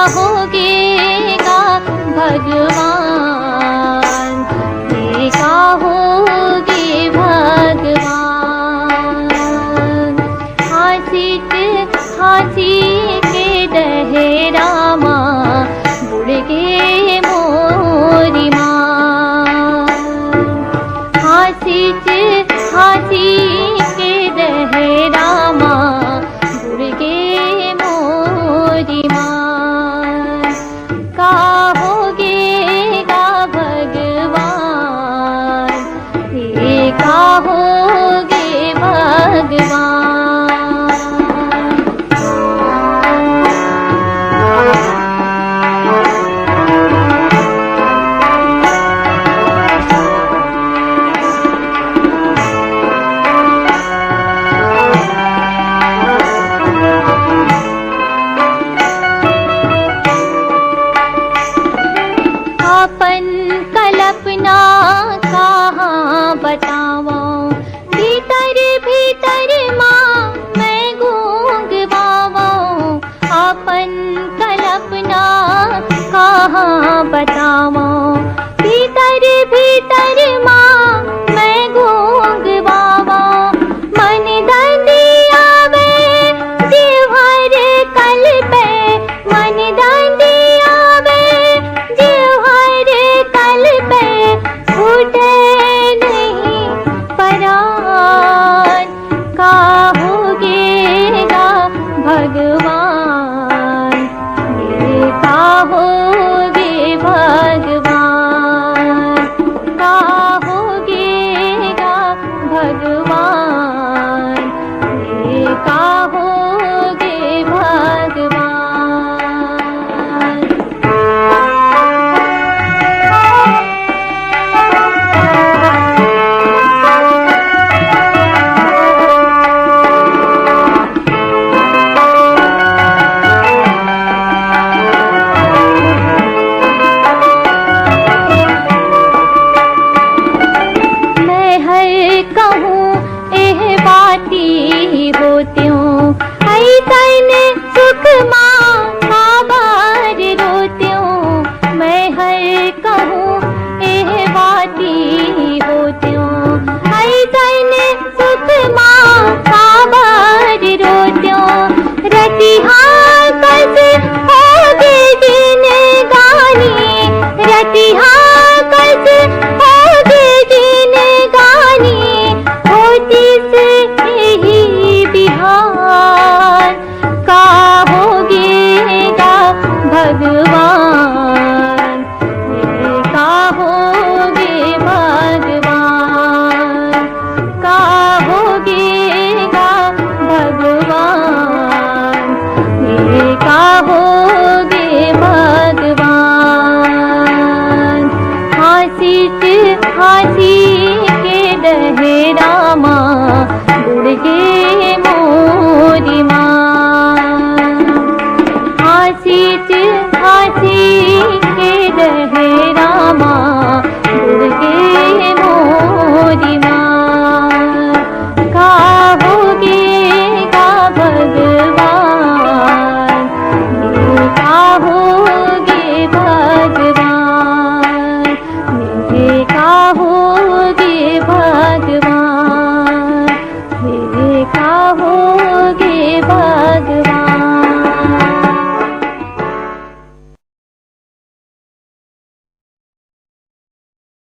होगेगा भगवान, ये होगे भगवान। हाथी के डहेरामा बुड़ गए मोरी माँ। हाथी के डहेरामा बुड़ गए मोरी माँ। का होगेगा भगवान, ये का होगे भगवान। अपन कल्पना कहाँ बताऊं, भीतर भीतर माँ मैं गूंग बावूं। अपन कल्पना कहाँ बताऊं, भीतर भीतर माँ मैं गूंग बावूं। मन दंदिया वे जीवर कल पे, मन दंदिया वे जीवर कल पे, छूटे नहीं परान। का होगेगा भगवान, ये का होगे भगवान। का होगेगा भगवान, ये का होगे भगवान। मैं हर कहूँ एह बाती होत्यूं, ऐसन सुख माँ बार रोत्यूं। मैं हर कहूँ एह बाती होत्यूं, ऐसन सुख माँ बार रोत्यूं। रतिहा कस होगे दिन गानी, रतिहा कस होगे दिन गानी। होती से ही बिहार, का होगेगा भगवान, ये का होगे भगवान। का होगेगा भगवान, ये का होगे भगवान। हाथी के डहेरा